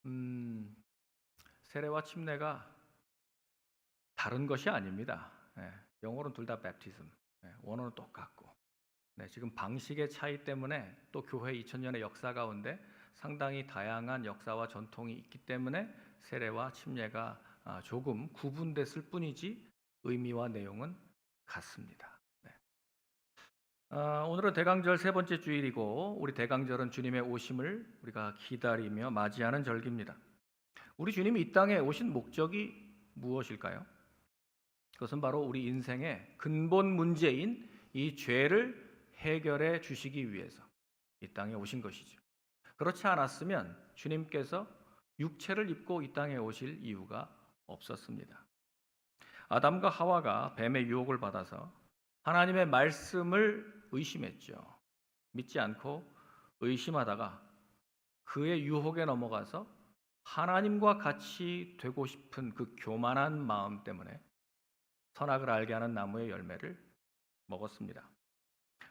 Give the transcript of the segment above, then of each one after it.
음, 세례와 침례가 다른 것이 아닙니다. 영어로는 둘 다 baptism, 원어는 똑같고, 지금 방식의 차이 때문에 또 교회 2000년의 역사 가운데 상당히 다양한 역사와 전통이 있기 때문에 세례와 침례가 조금 구분됐을 뿐이지 의미와 내용은 같습니다. 오늘은 대강절 세 번째 주일이고, 우리 대강절은 주님의 오심을 우리가 기다리며 맞이하는 절기입니다. 우리 주님이 이 땅에 오신 목적이 무엇일까요? 그것은 바로 우리 인생의 근본 문제인 이 죄를 해결해 주시기 위해서 이 땅에 오신 것이죠. 그렇지 않았으면 주님께서 육체를 입고 이 땅에 오실 이유가 없었습니다. 아담과 하와가 뱀의 유혹을 받아서 하나님의 말씀을 의심했죠. 믿지 않고 의심하다가 그의 유혹에 넘어가서 하나님과 같이 되고 싶은 그 교만한 마음 때문에 선악을 알게 하는 나무의 열매를 먹었습니다.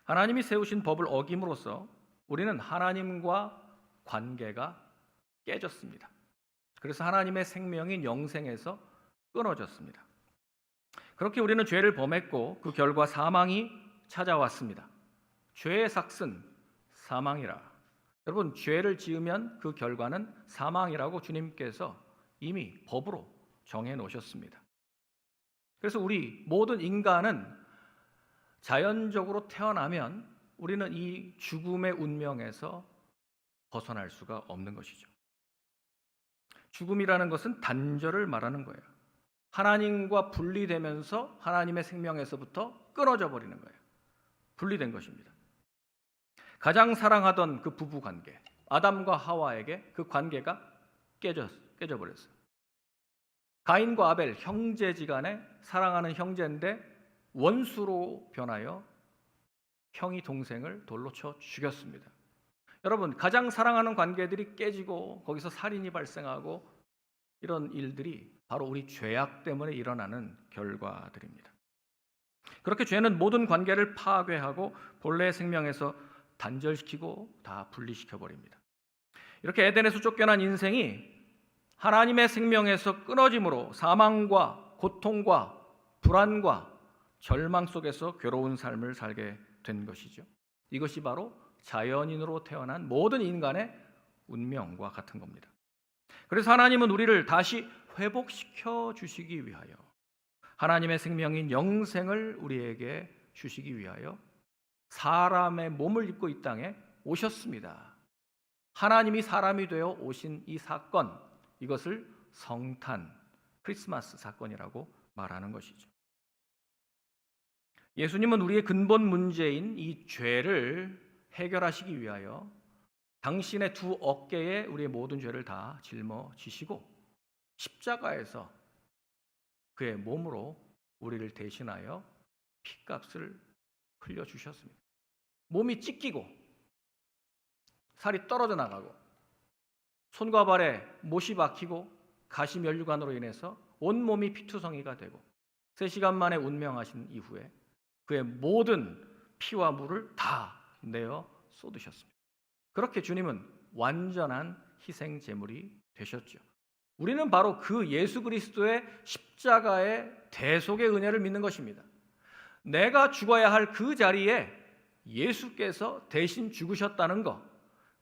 하나님이 세우신 법을 어김으로써 우리는 하나님과 관계가 깨졌습니다. 그래서 하나님의 생명인 영생에서 끊어졌습니다. 그렇게 우리는 죄를 범했고 그 결과 사망이 찾아왔습니다. 죄의 삭은 사망이라. 여러분, 죄를 지으면 그 결과는 사망이라고 주님께서 이미 법으로 정해 놓으셨습니다. 그래서 우리 모든 인간은 자연적으로 태어나면 우리는 이 죽음의 운명에서 벗어날 수가 없는 것이죠. 죽음이라는 것은 단절을 말하는 거예요. 하나님과 분리되면서 하나님의 생명에서부터 끊어져 버리는 거예요. 분리된 것입니다. 가장 사랑하던 그 부부 관계, 아담과 하와에게 그 관계가 깨져버렸어요. 가인과 아벨, 형제지간에 사랑하는 형제인데 원수로 변하여 형이 동생을 돌로 쳐 죽였습니다. 여러분, 가장 사랑하는 관계들이 깨지고 거기서 살인이 발생하고 이런 일들이 바로 우리 죄악 때문에 일어나는 결과들입니다. 그렇게 죄는 모든 관계를 파괴하고 본래의 생명에서 단절시키고 다 분리시켜 버립니다. 이렇게 에덴에서 쫓겨난 인생이 하나님의 생명에서 끊어짐으로 사망과 고통과 불안과 절망 속에서 괴로운 삶을 살게 된 것이죠. 이것이 바로 자연인으로 태어난 모든 인간의 운명과 같은 겁니다. 그래서 하나님은 우리를 다시 회복시켜 주시기 위하여 하나님의 생명인 영생을 우리에게 주시기 위하여 사람의 몸을 입고 이 땅에 오셨습니다. 하나님이 사람이 되어 오신 이 사건, 이것을 성탄, 크리스마스 사건이라고 말하는 것이죠. 예수님은 우리의 근본 문제인 이 죄를 해결하시기 위하여 당신의 두 어깨에 우리의 모든 죄를 다 짊어지시고 십자가에서 그의 몸으로 우리를 대신하여 피값을 흘려주셨습니다. 몸이 찢기고 살이 떨어져 나가고 손과 발에 못이 박히고 가시면류관으로 인해서 온몸이 피투성이가 되고 3시간 만에 운명하신 이후에 그의 모든 피와 물을 다 내어 쏟으셨습니다. 그렇게 주님은 완전한 희생 제물이 되셨죠. 우리는 바로 그 예수 그리스도의 십자가의 대속의 은혜를 믿는 것입니다. 내가 죽어야 할 그 자리에 예수께서 대신 죽으셨다는 것,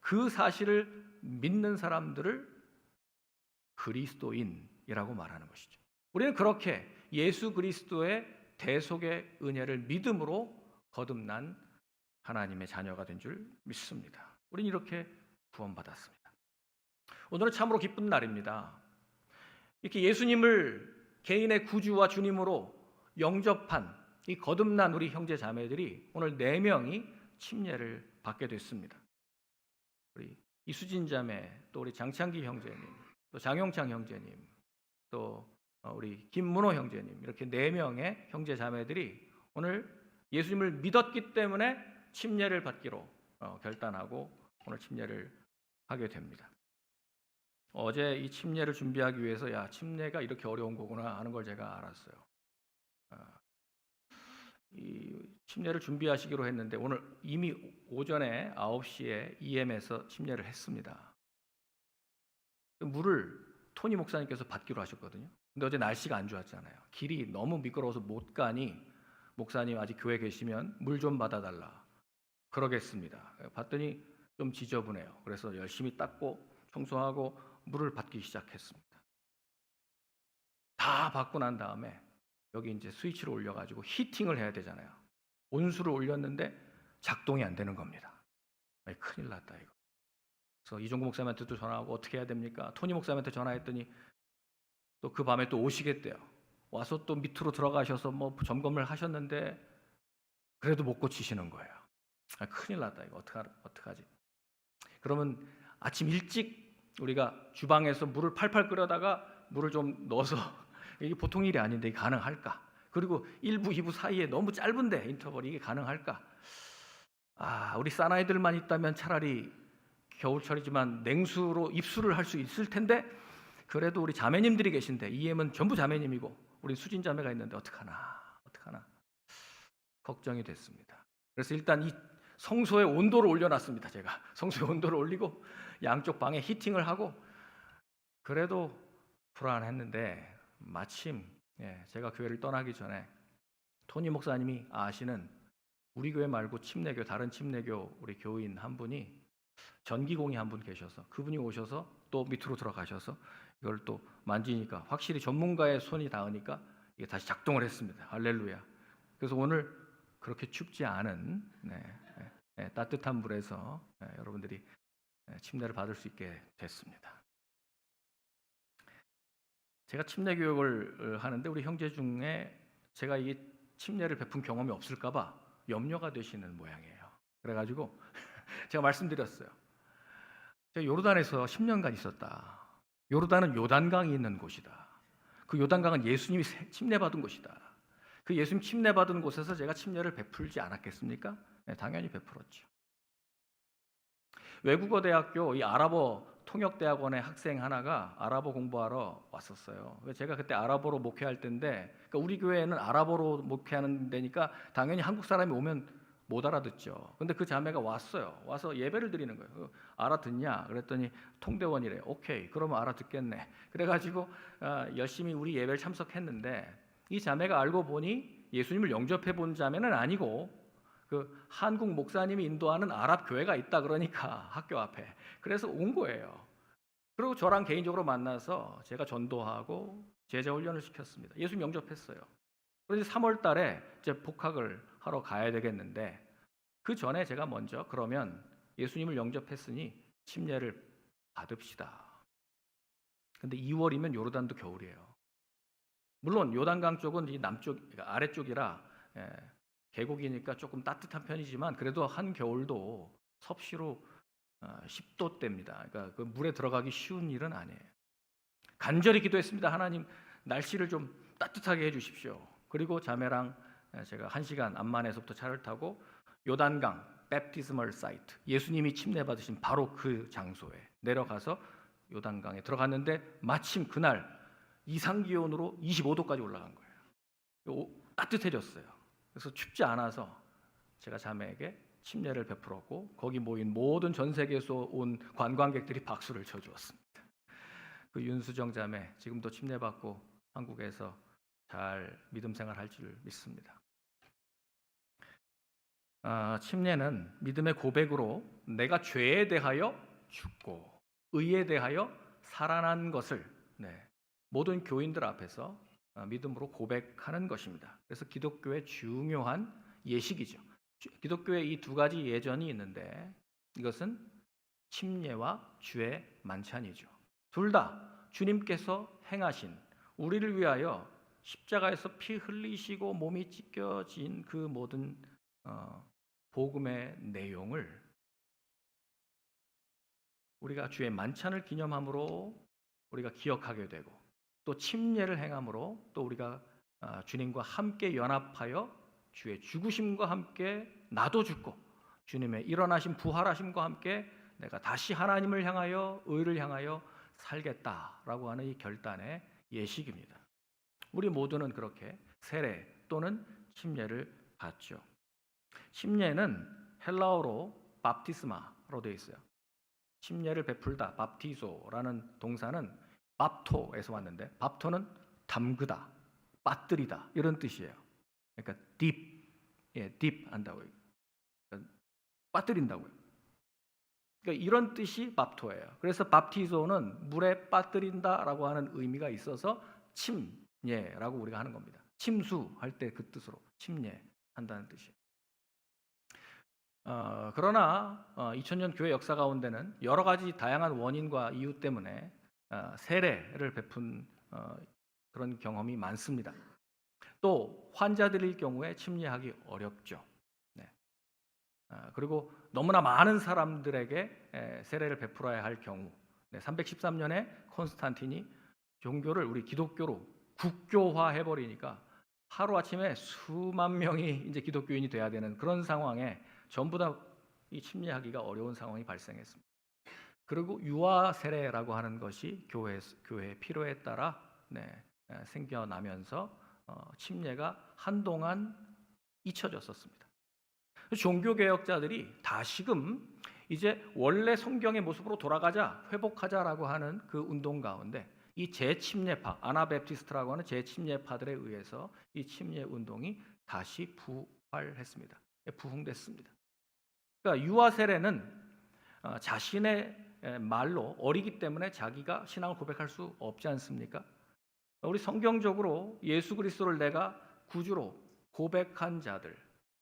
그 사실을 믿는 사람들을 그리스도인이라고 말하는 것이죠. 우리는 그렇게 예수 그리스도의 대속의 은혜를 믿음으로 거듭난 하나님의 자녀가 된 줄 믿습니다. 우리는 이렇게 구원받았습니다. 오늘은 참으로 기쁜 날입니다. 이렇게 예수님을 개인의 구주와 주님으로 영접한 이 거듭난 우리 형제 자매들이 오늘 4명이 침례를 받게 됐습니다. 우리 이수진 자매, 또 우리 장창기 형제님, 또 장용창 형제님, 또 우리 김문호 형제님, 이렇게 4명의 형제 자매들이 오늘 예수님을 믿었기 때문에 침례를 받기로 결단하고 오늘 침례를 하게 됩니다. 어제 이 침례를 준비하기 위해서 침례가 이렇게 어려운 거구나 하는 걸 제가 알았어요. 이 침례를 준비하시기로 했는데 오늘 이미 오전에 9시에 EM에서 침례를 했습니다. 물을 토니 목사님께서 받기로 하셨거든요. 근데 어제 날씨가 안 좋았잖아요. 길이 너무 미끄러워서 못 가니 목사님 아직 교회 계시면 물 좀 받아달라. 그러겠습니다. 봤더니 좀 지저분해요. 그래서 열심히 닦고 청소하고 물을 받기 시작했습니다. 다 받고 난 다음에 여기 이제 스위치를 올려가지고 히팅을 해야 되잖아요. 온수를 올렸는데 작동이 안 되는 겁니다. 큰일 났다 이거. 그래서 이종구 목사님한테도 전화하고 어떻게 해야 됩니까? 토니 목사님한테 전화했더니 또 그 밤에 또 오시겠대요. 와서 또 밑으로 들어가셔서 뭐 점검을 하셨는데 그래도 못 고치시는 거예요. 큰일 났다 이거 어떡하지? 그러면 아침 일찍 우리가 주방에서 물을 팔팔 끓여다가 물을 좀 넣어서 이게 보통 일이 아닌데 이게 가능할까? 그리고 1부, 2부 사이에 너무 짧은데 인터벌이 이게 가능할까? 우리 사나이들만 있다면 차라리 겨울철이지만 냉수로 입수를 할 수 있을 텐데 그래도 우리 자매님들이 계신데 EM은 전부 자매님이고 우리 수진 자매가 있는데 어떡하나 걱정이 됐습니다. 그래서 일단 이 성소의 온도를 올려놨습니다. 제가 성소의 온도를 올리고 양쪽 방에 히팅을 하고 그래도 불안했는데 마침 제가 교회를 떠나기 전에 토니 목사님이 아시는 우리 교회 말고 침례교 다른 침례교 우리 교인 한 분이 전기공이 한 분 계셔서 그분이 오셔서 또 밑으로 들어가셔서 이걸 또 만지니까 확실히 전문가의 손이 닿으니까 이게 다시 작동을 했습니다. 할렐루야. 그래서 오늘 그렇게 춥지 않은 따뜻한 물에서 여러분들이 침례를 받을 수 있게 됐습니다. 제가 침례 교육을 하는데 우리 형제 중에 제가 이 침례를 베푼 경험이 없을까 봐 염려가 되시는 모양이에요. 그래가지고 제가 말씀드렸어요. 제가 요르단에서 10년간 있었다. 요르단은 요단강이 있는 곳이다. 그 요단강은 예수님이 침례받은 곳이다. 그 예수님 침례받은 곳에서 제가 침례를 베풀지 않았겠습니까? 당연히 베풀었죠. 외국어 대학교 이 아랍어 통역대학원의 학생 하나가 아랍어 공부하러 왔었어요. 제가 그때 아랍어로 목회할 때인데 그러니까 우리 교회는 아랍어로 목회하는 데니까 당연히 한국 사람이 오면 못 알아듣죠. 근데 그 자매가 왔어요. 와서 예배를 드리는 거예요. 알아듣냐? 그랬더니 통대원이래. 오케이, 그러면 알아듣겠네. 그래가지고 열심히 우리 예배를 참석했는데 이 자매가 알고 보니 예수님을 영접해 본 자매는 아니고 그 한국 목사님이 인도하는 아랍 교회가 있다 그러니까 학교 앞에 그래서 온 거예요. 그리고 저랑 개인적으로 만나서 제가 전도하고 제자 훈련을 시켰습니다. 예수님 영접했어요. 그래서 3월 달에 이제 복학을 하러 가야 되겠는데 그 전에 제가 먼저 그러면 예수님을 영접했으니 침례를 받읍시다. 근데 2월이면 요르단도 겨울이에요. 물론 요단강 쪽은 이 남쪽 그러니까 아래쪽이라 계곡이니까 조금 따뜻한 편이지만 그래도 한겨울도 섭씨로 10도대입니다. 그러니까 그 물에 들어가기 쉬운 일은 아니에요. 간절히 기도했습니다. 하나님 날씨를 좀 따뜻하게 해주십시오. 그리고 자매랑 제가 1시간 암만에서부터 차를 타고 요단강 베프티스멀 사이트 예수님이 침례받으신 바로 그 장소에 내려가서 요단강에 들어갔는데 마침 그날 이상기온으로 25도까지 올라간 거예요. 따뜻해졌어요. 그래서 춥지 않아서 제가 자매에게 침례를 베풀었고 거기 모인 모든 전 세계에서 온 관광객들이 박수를 쳐주었습니다. 그 윤수정 자매 지금도 침례받고 한국에서 잘 믿음 생활할 줄 믿습니다. 침례는 믿음의 고백으로 내가 죄에 대하여 죽고 의에 대하여 살아난 것을 모든 교인들 앞에서 믿음으로 고백하는 것입니다. 그래서 기독교의 중요한 예식이죠. 기독교에 이 두 가지 예전이 있는데 이것은 침례와 주의 만찬이죠. 둘 다 주님께서 행하신 우리를 위하여 십자가에서 피 흘리시고 몸이 찢겨진 그 모든 복음의 내용을 우리가 주의 만찬을 기념함으로 우리가 기억하게 되고 또 침례를 행함으로 또 우리가 주님과 함께 연합하여 주의 죽으심과 함께 나도 죽고 주님의 일어나심 부활하심과 함께 내가 다시 하나님을 향하여 의를 향하여 살겠다라고 하는 이 결단의 예식입니다. 우리 모두는 그렇게 세례 또는 침례를 받죠. 침례는 헬라어로 밥티스마로 되어 있어요. 침례를 베풀다, 밥티소라는 동사는 밥토에서 왔는데 밥토는 담그다, 빠뜨리다 이런 뜻이에요. 그러니까 딥 한다고요. 그러니까 빠뜨린다고요. 그러니까 이런 뜻이 밥토예요. 그래서 밥티소는 물에 빠뜨린다라고 하는 의미가 있어서 침례라고 우리가 하는 겁니다. 침수할 때 그 뜻으로 침례한다는 뜻이에요. 그러나 2000년 교회 역사 가운데는 여러 가지 다양한 원인과 이유 때문에 세례를 베푼 그런 경험이 많습니다. 또 환자들일 경우에 침례하기 어렵죠. 네. 그리고 너무나 많은 사람들에게 세례를 베풀어야 할 경우, 313년에 콘스탄틴이 종교를 우리 기독교로 국교화해 버리니까 하루 아침에 수만 명이 이제 기독교인이 돼야 되는 그런 상황에 전부 다 이 침례하기가 어려운 상황이 발생했습니다. 그리고 유아 세례라고 하는 것이 교회의 필요에 따라 생겨나면서 침례가 한동안 잊혀졌었습니다. 종교 개혁자들이 다시금 이제 원래 성경의 모습으로 돌아가자, 회복하자라고 하는 그 운동 가운데 이 재침례파, 아나베프티스트라고 하는 재침례파들에 의해서 이 침례 운동이 다시 부활했습니다. 부흥됐습니다. 그러니까 유아 세례는 자신의 말로 어리기 때문에 자기가 신앙을 고백할 수 없지 않습니까? 우리 성경적으로 예수 그리스도를 내가 구주로 고백한 자들,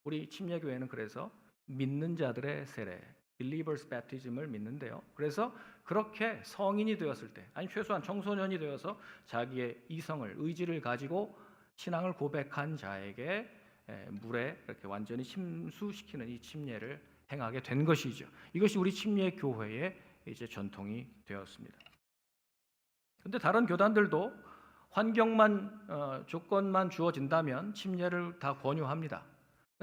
우리 침례교회는 그래서 믿는 자들의 세례, Believers Baptism을 믿는데요. 그래서 그렇게 성인이 되었을 때, 아니 최소한 청소년이 되어서 자기의 이성을, 의지를 가지고 신앙을 고백한 자에게 물에 이렇게 완전히 침수시키는 이 침례를 행하게 된 것이죠. 이것이 우리 침례교회의 이제 전통이 되었습니다. 그런데 다른 교단들도 환경만 조건만 주어진다면 침례를 다 권유합니다.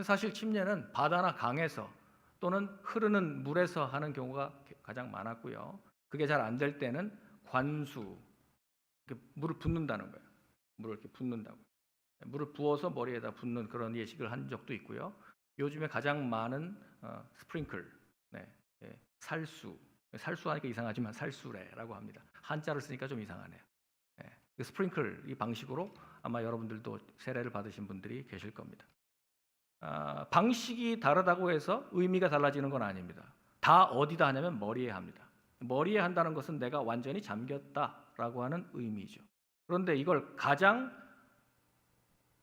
사실 침례는 바다나 강에서 또는 흐르는 물에서 하는 경우가 가장 많았고요. 그게 잘 안 될 때는 관수, 물을 붓는다는 거예요. 물을 이렇게 붓는다고. 물을 부어서 머리에다 붓는 그런 예식을 한 적도 있고요. 요즘에 가장 많은 스프링클, 살수 하니까 이상하지만 살수레라고 합니다. 한자를 쓰니까 좀 이상하네요. 그 스프링클 이 방식으로 아마 여러분들도 세례를 받으신 분들이 계실 겁니다. 방식이 다르다고 해서 의미가 달라지는 건 아닙니다. 다 어디다 하냐면 머리에 합니다. 머리에 한다는 것은 내가 완전히 잠겼다라고 하는 의미죠. 그런데 이걸 가장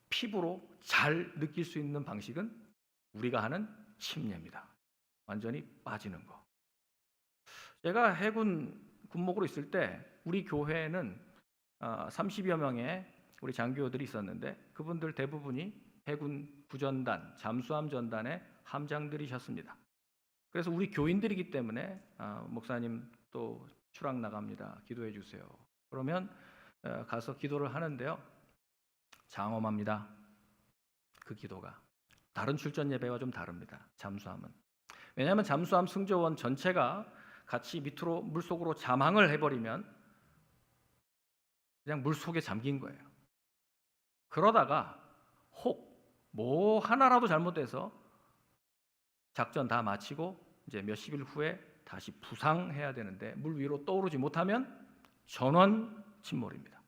피부로 잘 느낄 수 있는 방식은 우리가 하는 침례입니다. 완전히 빠지는 거. 제가 해군 군목으로 있을 때 우리 교회에는 30여 명의 우리 장교들이 있었는데 그분들 대부분이 해군 구전단, 잠수함 전단의 함장들이셨습니다. 그래서 우리 교인들이기 때문에 목사님 또 추락 나갑니다. 기도해 주세요. 그러면 가서 기도를 하는데요. 장엄합니다. 그 기도가. 다른 출전 예배와 좀 다릅니다. 잠수함은. 왜냐하면 잠수함 승조원 전체가 같이 밑으로 물속으로 잠항을 해버리면 그냥 물속에 잠긴 거예요. 그러다가 혹 뭐 하나라도 잘못돼서 작전 다 마치고 이제 몇십 일 후에 다시 부상해야 되는데 물 위로 떠오르지 못하면 전원 침몰입니다.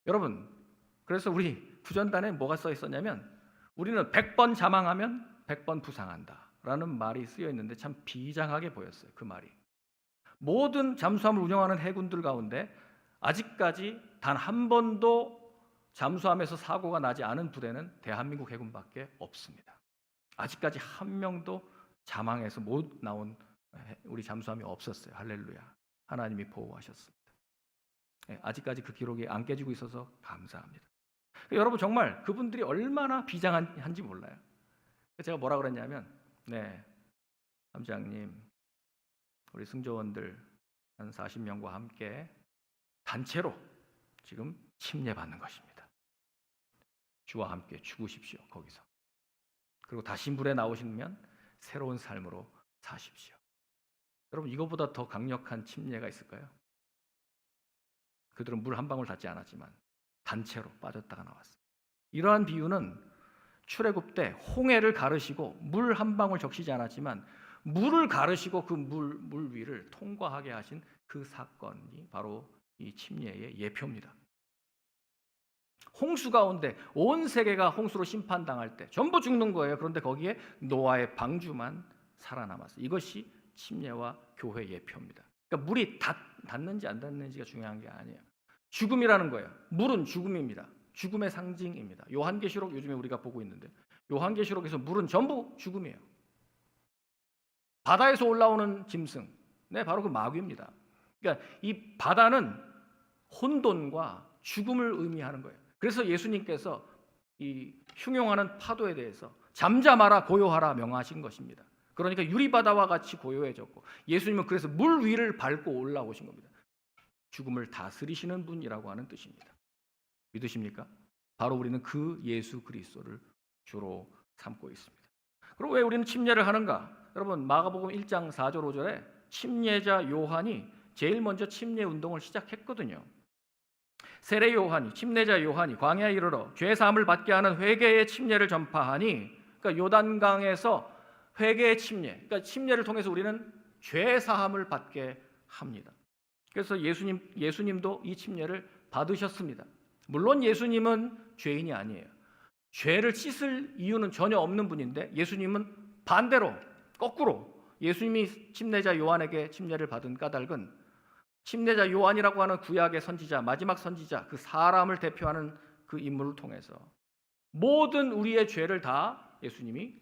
여러분, 그래서 우리 구전단에 뭐가 써 있었냐면 우리는 100번 자망하면 100번 부상한다 라는 말이 쓰여 있는데 참 비장하게 보였어요. 그 말이. 모든 잠수함을 운영하는 해군들 가운데 아직까지 단 한 번도 잠수함에서 사고가 나지 않은 부대는 대한민국 해군밖에 없습니다. 아직까지 한 명도 자망해서 못 나온 우리 잠수함이 없었어요. 할렐루야. 하나님이 보호하셨습니다. 아직까지 그 기록이 안 깨지고 있어서 감사합니다. 여러분 정말 그분들이 얼마나 비장한지 몰라요. 제가 뭐라 그랬냐면 함장님 우리 승조원들 한 40명과 함께 단체로 지금 침례받는 것입니다. 주와 함께 죽으십시오. 거기서. 그리고 다시 물에 나오시면 새로운 삶으로 사십시오. 여러분 이거보다 더 강력한 침례가 있을까요? 그들은 물 한 방울 닿지 않았지만 단체로 빠졌다가 나왔어요. 이러한 비유는 출애굽 때 홍해를 가르시고 물 한 방울 적시지 않았지만 물을 가르시고 그 물 위를 통과하게 하신 그 사건이 바로 이 침례의 예표입니다. 홍수 가운데 온 세계가 홍수로 심판당할 때 전부 죽는 거예요. 그런데 거기에 노아의 방주만 살아남았어요. 이것이 침례와 교회 예표입니다. 그러니까 물이 닿는지 안 닿는지가 중요한 게 아니에요. 죽음이라는 거예요. 물은 죽음입니다. 죽음의 상징입니다. 요한계시록 요즘에 우리가 보고 있는데 요한계시록에서 물은 전부 죽음이에요. 바다에서 올라오는 짐승, 네, 바로 그 마귀입니다. 그러니까 이 바다는 혼돈과 죽음을 의미하는 거예요. 그래서 예수님께서 이 흉용하는 파도에 대해서 잠잠하라 고요하라 명하신 것입니다. 그러니까 유리바다와 같이 고요해졌고 예수님은 그래서 물 위를 밟고 올라오신 겁니다. 죽음을 다스리시는 분이라고 하는 뜻입니다. 믿으십니까? 바로 우리는 그 예수 그리스도를 주로 삼고 있습니다. 그리고 왜 우리는 침례를 하는가? 여러분 마가복음 1장 4절 5절에 침례자 요한이 제일 먼저 침례 운동을 시작했거든요. 세례 요한이 침례자 요한이 광야에 이르러 죄 사함을 받게 하는 회개의 침례를 전파하니, 그러니까 요단강에서 회개의 침례, 그러니까 침례를 통해서 우리는 죄 사함을 받게 합니다. 그래서 예수님도 이 침례를 받으셨습니다. 물론 예수님은 죄인이 아니에요. 죄를 씻을 이유는 전혀 없는 분인데 예수님은 반대로 거꾸로 예수님이 침례자 요한에게 침례를 받은 까닭은 침례자 요한이라고 하는 구약의 선지자, 마지막 선지자, 그 사람을 대표하는 그 인물을 통해서 모든 우리의 죄를 다 예수님이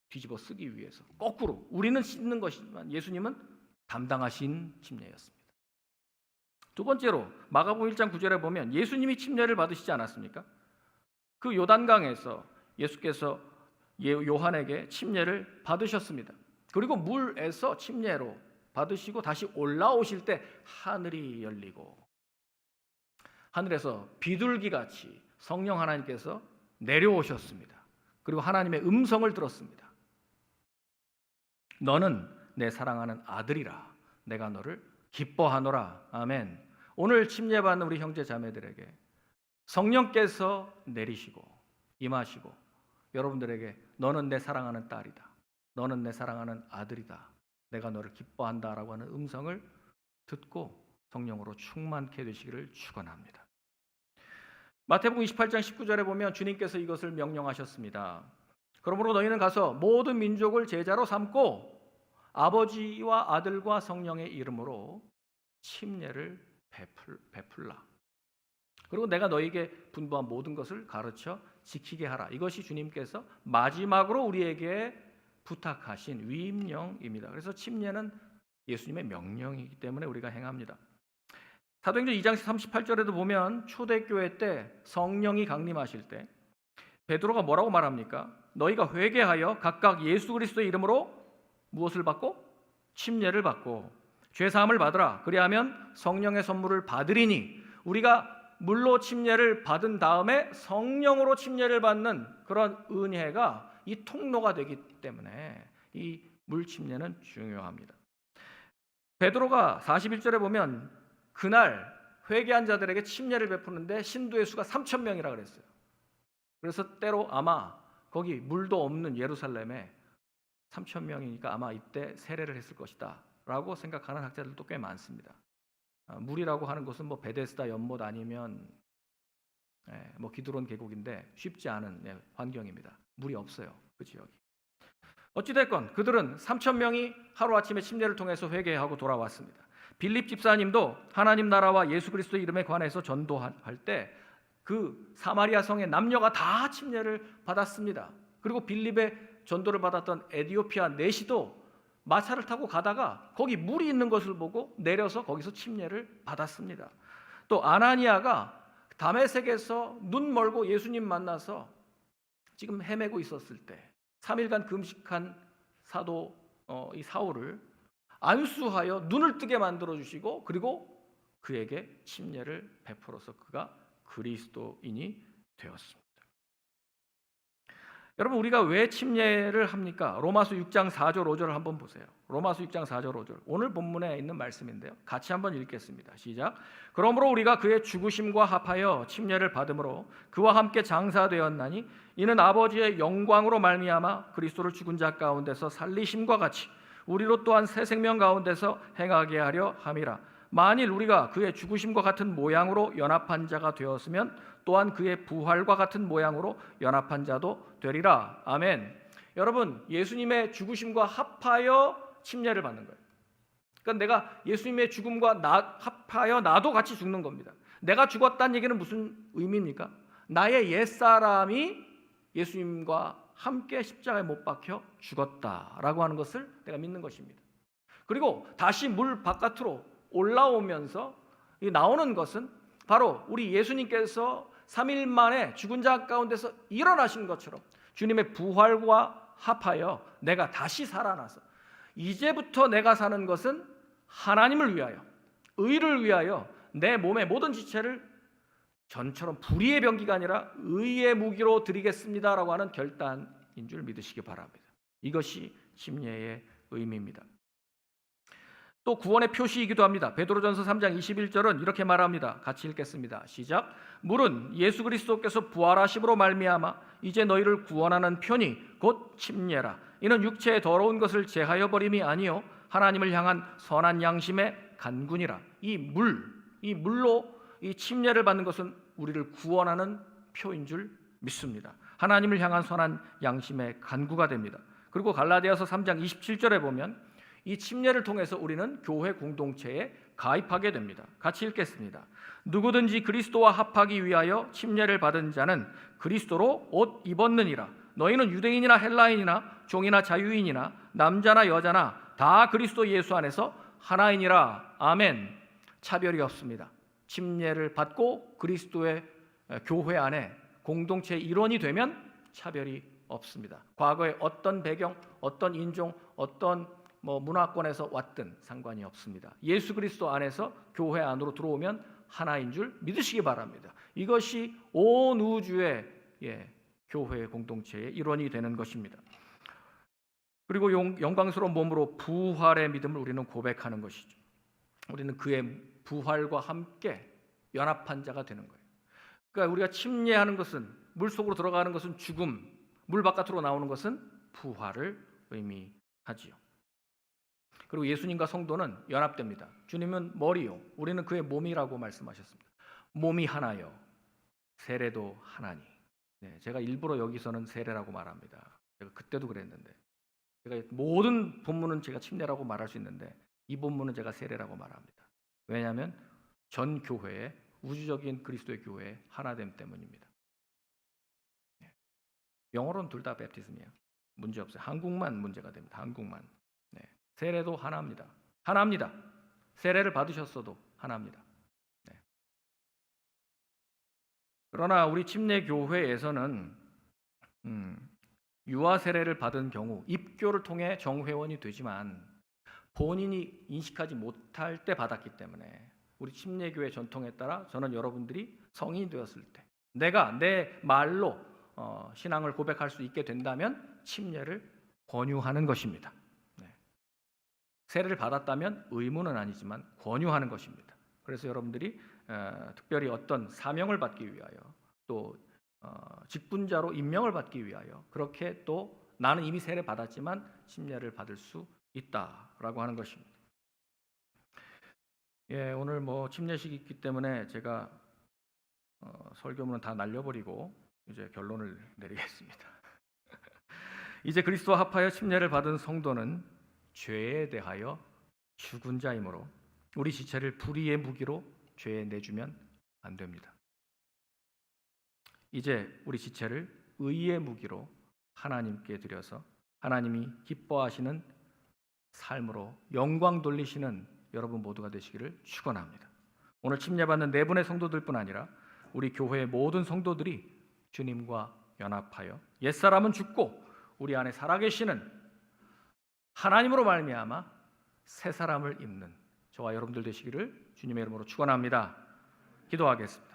뒤집어 쓰기 위해서 거꾸로 우리는 씻는 것이지만 예수님은 담당하신 침례였습니다. 두 번째로 마가복음 1장 9절에 보면 예수님이 침례를 받으시지 않았습니까? 그 요단강에서 예수께서 요한에게 침례를 받으셨습니다. 그리고 물에서 침례로 받으시고 다시 올라오실 때 하늘이 열리고 하늘에서 비둘기같이 성령 하나님께서 내려오셨습니다. 그리고 하나님의 음성을 들었습니다. 너는 내 사랑하는 아들이라 내가 너를 기뻐하노라. 아멘. 오늘 침례받는 우리 형제 자매들에게 성령께서 내리시고 임하시고 여러분들에게 너는 내 사랑하는 딸이다. 너는 내 사랑하는 아들이다. 내가 너를 기뻐한다라고 하는 음성을 듣고 성령으로 충만케 되시기를 축원합니다. 마태복음 28장 19절에 보면 주님께서 이것을 명령하셨습니다. 그러므로 너희는 가서 모든 민족을 제자로 삼고 아버지와 아들과 성령의 이름으로 침례를 베풀라. 그리고 내가 너희에게 분부한 모든 것을 가르쳐 지키게 하라. 이것이 주님께서 마지막으로 우리에게 부탁하신 위임령입니다. 그래서 침례는 예수님의 명령이기 때문에 우리가 행합니다. 사도행전 2장 38절에도 보면 초대교회 때 성령이 강림하실 때 베드로가 뭐라고 말합니까? 너희가 회개하여 각각 예수 그리스도의 이름으로 무엇을 받고? 침례를 받고 죄사함을 받으라. 그리하면 성령의 선물을 받으리니, 우리가 물로 침례를 받은 다음에 성령으로 침례를 받는 그런 은혜가 이 통로가 되기 때문에 이 물 침례는 중요합니다. 베드로가 41절에 보면 그날 회개한 자들에게 침례를 베푸는데 신도의 수가 3,000명이라 그랬어요. 그래서 때로 아마 거기 물도 없는 예루살렘에 3,000명이니까 아마 이때 세례를 했을 것이다 라고 생각하는 학자들도 꽤 많습니다. 물이라고 하는 것은 뭐 베데스다 연못 아니면 뭐 기드론 계곡인데 쉽지 않은 환경입니다. 물이 없어요, 그 지역이. 어찌됐건 그들은 3,000명이 하루아침에 침례를 통해서 회개하고 돌아왔습니다. 빌립 집사님도 하나님 나라와 예수 그리스도의 이름에 관해서 전도할 때 그 사마리아 성의 남녀가 다 침례를 받았습니다. 그리고 빌립의 전도를 받았던 에디오피아 내시도 마차를 타고 가다가 거기 물이 있는 것을 보고 내려서 거기서 침례를 받았습니다. 또 아나니아가 다메섹에서 눈 멀고 예수님 만나서 지금 헤매고 있었을 때 3일간 금식한 사도 이 사울을 안수하여 눈을 뜨게 만들어 주시고 그리고 그에게 침례를 베풀어서 그가 그리스도인이 되었습니다. 여러분, 우리가 왜 침례를 합니까? 로마서 6장 4절 5절을 한번 보세요. 로마서 6장 4절 5절. 오늘 본문에 있는 말씀인데요. 같이 한번 읽겠습니다. 시작. 그러므로 우리가 그의 죽으심과 합하여 침례를 받음으로 그와 함께 장사되었나니 이는 아버지의 영광으로 말미암아 그리스도를 죽은 자 가운데서 살리심과 같이 우리로 또한 새 생명 가운데서 행하게 하려 함이라. 만일 우리가 그의 죽으심과 같은 모양으로 연합한 자가 되었으면 또한 그의 부활과 같은 모양으로 연합한 자도 되리라. 아멘. 여러분, 예수님의 죽으심과 합하여 침례를 받는 거예요. 그러니까 내가 예수님의 죽음과 합하여 나도 같이 죽는 겁니다. 내가 죽었다는 얘기는 무슨 의미입니까? 나의 옛사람이 예수님과 함께 십자가에 못 박혀 죽었다라고 하는 것을 내가 믿는 것입니다. 그리고 다시 물 바깥으로 올라오면서 나오는 것은 바로 우리 예수님께서 3일 만에 죽은 자 가운데서 일어나신 것처럼 주님의 부활과 합하여 내가 다시 살아나서 이제부터 내가 사는 것은 하나님을 위하여, 의를 위하여 내 몸의 모든 지체를 전처럼 불의의 병기가 아니라 의의 무기로 드리겠습니다라고 하는 결단인 줄 믿으시기 바랍니다. 이것이 침례의 의미입니다. 또 구원의 표시이기도 합니다. 베드로전서 3장 21절은 이렇게 말합니다. 같이 읽겠습니다. 시작. 물은 예수 그리스도께서 부활하심으로 말미암아 이제 너희를 구원하는 편이 곧 침례라. 이는 육체의 더러운 것을 제하여 버림이 아니요 하나님을 향한 선한 양심의 간군이라. 이 물로 이 침례를 받는 것은 우리를 구원하는 표인 줄 믿습니다. 하나님을 향한 선한 양심의 간구가 됩니다. 그리고 갈라디아서 3장 27절에 보면 이 침례를 통해서 우리는 교회 공동체에 가입하게 됩니다. 같이 읽겠습니다. 누구든지 그리스도와 합하기 위하여 침례를 받은 자는 그리스도로 옷 입었느니라. 너희는 유대인이나 헬라인이나 종이나 자유인이나 남자나 여자나 다 그리스도 예수 안에서 하나이니라. 아멘. 차별이 없습니다. 침례를 받고 그리스도의 교회 안에 공동체의 일원이 되면 차별이 없습니다. 과거에 어떤 배경, 어떤 인종, 어떤 문화권에서 왔든 상관이 없습니다. 예수 그리스도 안에서 교회 안으로 들어오면 하나인 줄 믿으시기 바랍니다. 이것이 온 우주의 교회 공동체의 일원이 되는 것입니다. 그리고 영광스러운 몸으로 부활의 믿음을 우리는 고백하는 것이죠. 우리는 그의 부활과 함께 연합한 자가 되는 거예요. 그러니까 우리가 침례하는 것은, 물속으로 들어가는 것은 죽음, 물 바깥으로 나오는 것은 부활을 의미하지요. 그리고 예수님과 성도는 연합됩니다. 주님은 머리요, 우리는 그의 몸이라고 말씀하셨습니다. 몸이 하나요, 세례도 하나니. 제가 일부러 여기서는 세례라고 말합니다. 제가 그때도 그랬는데, 제가 모든 본문은 제가 침례라고 말할 수 있는데 이 본문은 제가 세례라고 말합니다. 왜냐하면 전 교회의 우주적인 그리스도의 교회의 하나됨 때문입니다. 영어로는 둘 다 베프티즘이에요. 문제 없어요. 한국만 문제가 됩니다. 한국만. 세례도 하나입니다. 하나입니다. 세례를 받으셨어도 하나입니다. 그러나 우리 침례 교회에서는 유아 세례를 받은 경우 입교를 통해 정회원이 되지만 본인이 인식하지 못할 때 받았기 때문에 우리 침례교회 전통에 따라 저는 여러분들이 성인이 되었을 때 내가 내 말로 신앙을 고백할 수 있게 된다면 침례를 권유하는 것입니다. 세례를 받았다면 의무는 아니지만 권유하는 것입니다. 그래서 여러분들이 특별히 어떤 사명을 받기 위하여 또 직분자로 임명을 받기 위하여 그렇게 또 나는 이미 세례 받았지만 침례를 받을 수 있다라고 하는 것입니다. 오늘 침례식이 있기 때문에 제가 설교문은 다 날려버리고 이제 결론을 내리겠습니다. 이제 그리스도와 합하여 침례를 받은 성도는 죄에 대하여 죽은 자이므로 우리 지체를 불의의 무기로 죄에 내주면 안 됩니다. 이제 우리 지체를 의의 무기로 하나님께 드려서 하나님이 기뻐하시는 삶으로 영광 돌리시는 여러분 모두가 되시기를 축원합니다. 오늘 침례받는 네 분의 성도들뿐 아니라 우리 교회의 모든 성도들이 주님과 연합하여 옛사람은 죽고 우리 안에 살아계시는 하나님으로 말미암아 새 사람을 입는 저와 여러분들 되시기를 주님의 이름으로 축원합니다. 기도하겠습니다.